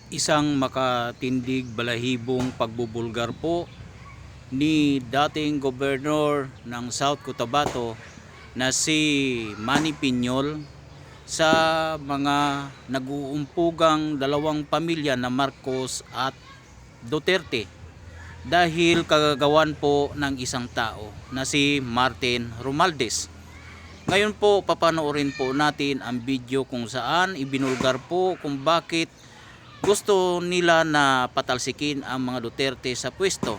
Isang makatindig balahibong pagbubulgar po ni dating gobernador ng South Cotabato na si Manny Piñol sa mga nag-uumpugang dalawang pamilya na Marcos at Duterte dahil kagagawan po ng isang tao na si Romualdes. Ngayon po papanoorin po natin ang video kung saan ibinulgar po kung bakit gusto nila na patalsikin ang mga Duterte sa pwesto.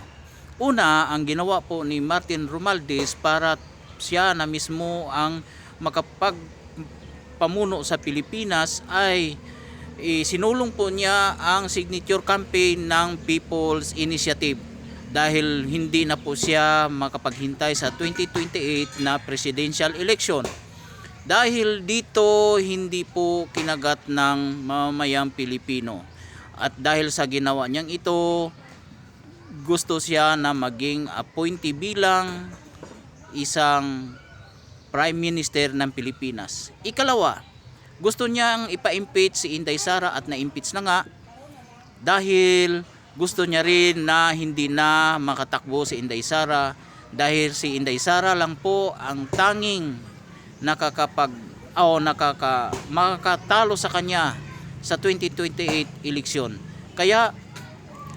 Una, ang ginawa po ni Romualdes para siya na mismo ang makapagpamuno sa Pilipinas ay sinulong po niya ang signature campaign ng People's Initiative dahil hindi na po siya makapaghintay sa 2028 na presidential election. Dahil dito hindi po kinagat ng mamamayang Pilipino. At dahil sa ginawa niyang ito, gusto siya na maging appointee bilang isang Prime Minister ng Pilipinas. Ikalawa, gusto niyang ipa-impeach si Inday at na-impeach na nga dahil gusto niya rin na hindi na makatakbo si Inday dahil si Inday lang po ang tanging makakatalo sa kanya sa 2028 eleksyon. Kaya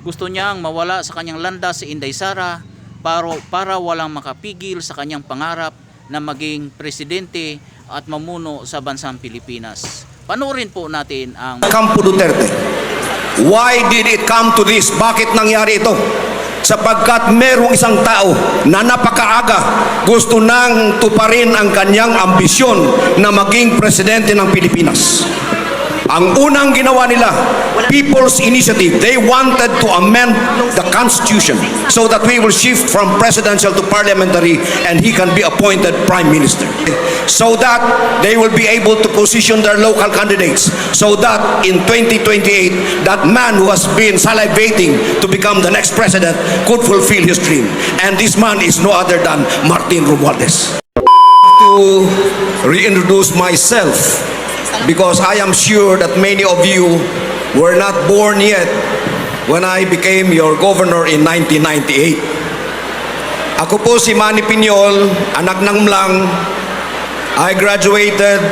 gusto niyang mawala sa kanyang landas si Inday para walang makapigil sa kanyang pangarap na maging presidente at mamuno sa bansang Pilipinas. Panoorin po natin ang Campo Duterte. Why did it come to this? Bakit nangyari ito? Sapagkat merong isang tao na napakaaga gusto nang tuparin ang kanyang ambisyon na maging presidente ng Pilipinas. Ang unang ginawa nila, People's Initiative, they wanted to amend the Constitution so that we will shift from presidential to parliamentary and he can be appointed Prime Minister. So that they will be able to position their local candidates so that in 2028, that man who has been salivating to become the next president could fulfill his dream. And this man is no other than Romualdes. To reintroduce myself, because I am sure that many of you were not born yet when I became your governor in 1998. Ako po si Manny Piñol, anak ng Mlang. I graduated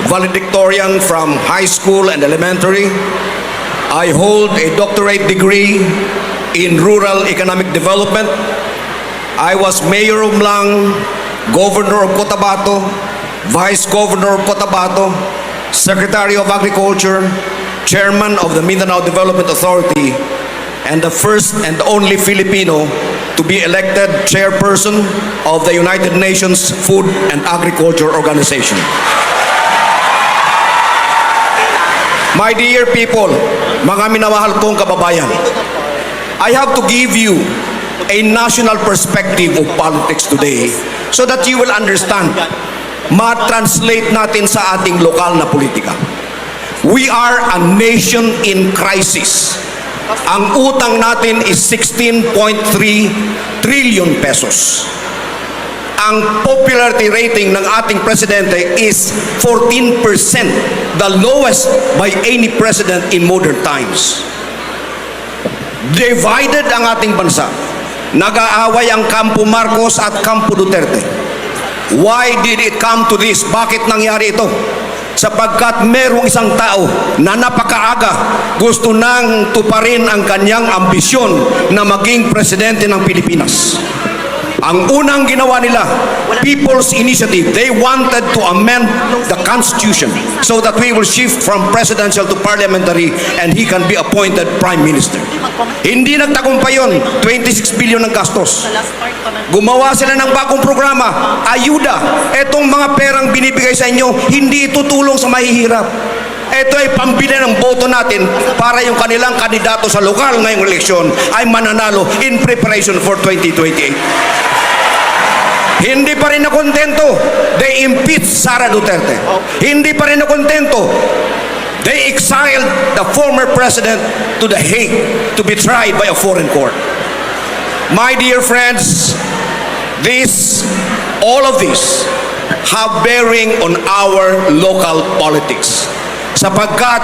valedictorian from high school and elementary. I hold a doctorate degree in rural economic development. I was mayor of Mlang, governor of Cotabato, vice governor of Cotabato, Secretary of Agriculture, Chairman of the Mindanao Development Authority, and the first and only Filipino to be elected Chairperson of the United Nations Food and Agriculture Organization. My dear people, mga minamahal kong kababayan, I have to give you a national perspective of politics today so that you will understand, ma-translate natin sa ating lokal na politika. We are a nation in crisis. Ang utang natin is 16.3 trillion pesos. Ang popularity rating ng ating presidente is 14%, the lowest by any president in modern times. Divided ang ating bansa. Nag-aaway ang Campo Marcos at Campo Duterte. Why did it come to this? Bakit nangyari ito? Sapagkat merong isang tao na napakaaga gusto nang tuparin ang kanyang ambisyon na maging presidente ng Pilipinas. Ang unang ginawa nila, People's Initiative, they wanted to amend the Constitution so that we will shift from presidential to parliamentary and he can be appointed Prime Minister. Hindi nagtagumpay yun, 26 billion ng gastos. Gumawa sila ng bagong programa, ayuda. Etong mga perang binibigay sa inyo, hindi itutulong sa mahihirap. Ito ay pambili ng boto natin para yung kanilang kandidato sa lokal ngayong eleksyon ay mananalo in preparation for 2028. Hindi pa rin nakontento, they impeached Sara Duterte. Hindi pa rin nakontento, they exiled the former president to The Hague to be tried by a foreign court. My dear friends, all of this have bearing on our local politics. Sapagkat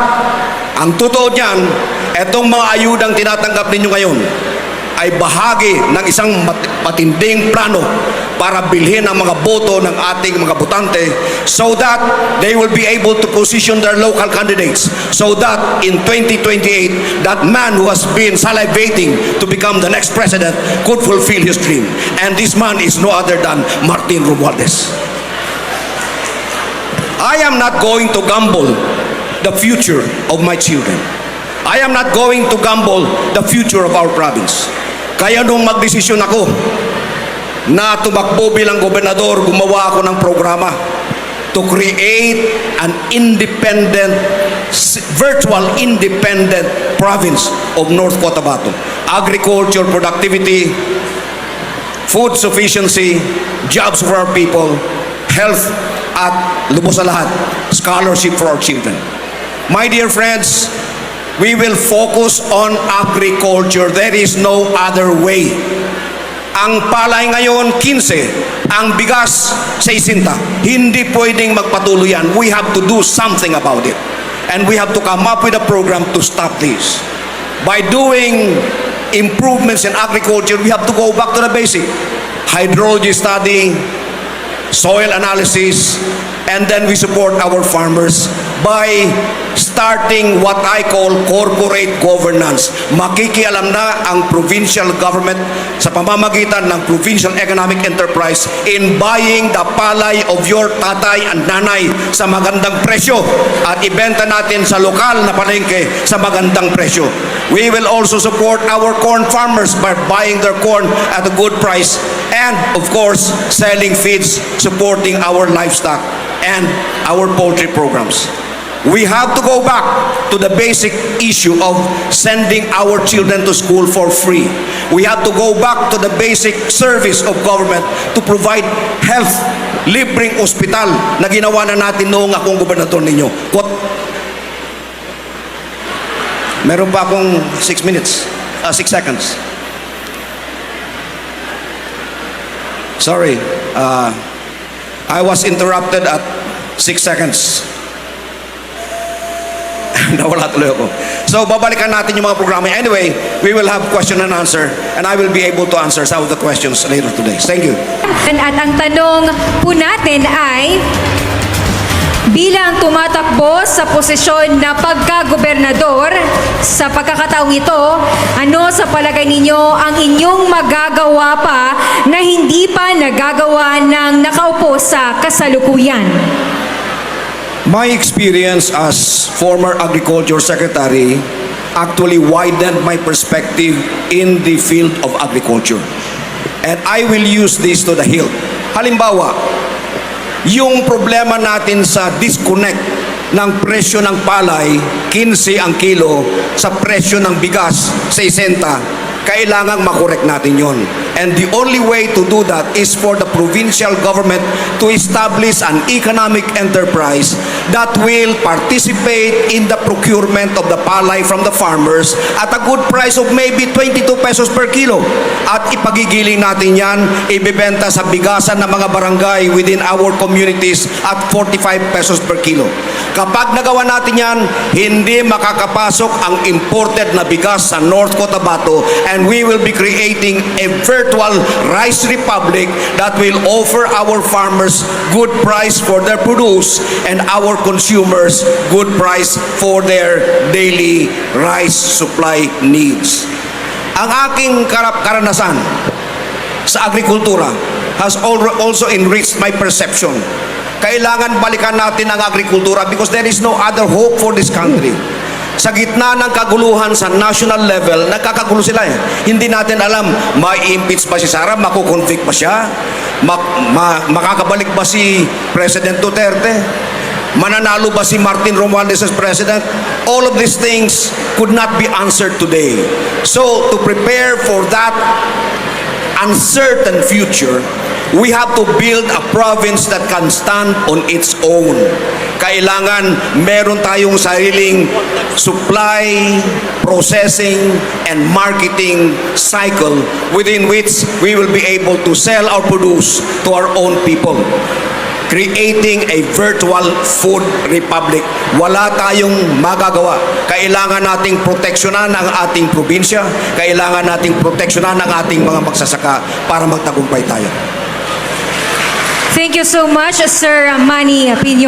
ang totoo niyan, Etong mga ayudang tinatanggap ninyo ngayon ay bahagi ng isang matinding plano para bilhin ang mga boto ng ating mga botante so that they will be able to position their local candidates so that in 2028, that man who has been salivating to become the next president could fulfill his dream. And this man is no other than Martin Romualdes. I am not going to gamble the future of my children. I am not going to gamble the future of our province. Kaya nung magdesisyon ako na tumakbo bilang gobernador, gumawa ako ng programa to create an independent, virtual independent province of North Cotabato. Agriculture, productivity, food sufficiency, jobs for our people, health, at lubos sa lahat, scholarship for our children. My dear friends, we will focus on agriculture. There is no other way. Ang palay ngayon, 15. Ang bigas, 60. Hindi pwedeng magpatuloy yan. We have to do something about it. And we have to come up with a program to stop this. By doing improvements in agriculture, we have to go back to the basic. Hydrology study, soil analysis, and then we support our farmers by starting what I call corporate governance. Makikialam na ang provincial government sa pamamagitan ng provincial economic enterprise in buying the palay of your tatay and nanay sa magandang presyo at ibenta natin sa lokal na palengke sa magandang presyo. We will also support our corn farmers by buying their corn at a good price and, of course, selling feeds, supporting our livestock and our poultry programs. We have to go back to the basic issue of sending our children to school for free. We have to go back to the basic service of government to provide health, libreng ospital na ginawa na natin noong akong gobernador ninyo. Meron pa akong 6 seconds. Sorry, I was interrupted at 6 seconds. Nawala tuloy ako. So, babalikan natin yung mga programa. Anyway, we will have question and answer and I will be able to answer some of the questions later today. Thank you. At ang tanong po natin ay, bilang tumatakbo sa posisyon na pagka-gobernador sa pagkakataong ito, ano sa palagay ninyo ang inyong magagawa pa na hindi pa nagagawa ng nakaupo sa kasalukuyan? My experience as former agriculture secretary actually widened my perspective in the field of agriculture. And I will use this to the hilt. Halimbawa, yung problema natin sa disconnect ng presyo ng palay, 15 ang kilo, sa presyo ng bigas, 60, kailangang makorek natin yon. And the only way to do that is for the provincial government to establish an economic enterprise that will participate in the procurement of the palay from the farmers at a good price of maybe 22 pesos per kilo. At ipagigiling natin yan, ibibenta sa bigasan ng mga barangay within our communities at 45 pesos per kilo. Kapag nagawa natin yan, hindi makakapasok ang imported na bigas sa North Cotabato and we will be creating a virtual rice republic that will offer our farmers good price for their produce and our consumers good price for their daily rice supply needs. Ang aking karanasan sa agrikultura has also enriched my perception. Kailangan balikan natin ang agrikultura because there is no other hope for this country. Sa gitna ng kaguluhan sa national level, nagkakagulo sila eh. Hindi natin alam, ma-impeach ba si Sara, makukonvict ba siya, makakabalik ba si President Duterte, mananalo ba si Martin Romualdes as President. All of these things could not be answered today. So, to prepare for that uncertain future, we have to build a province that can stand on its own. Kailangan meron tayong sariling supply, processing, and marketing cycle within which we will be able to sell our produce to our own people. creating a virtual food republic. Wala tayong magagawa. Kailangan nating proteksyonan ang ating probinsya, kailangan nating proteksyonan ang ating mga magsasaka para magtagumpay tayo. Thank you so much, Sir Manny Piñol.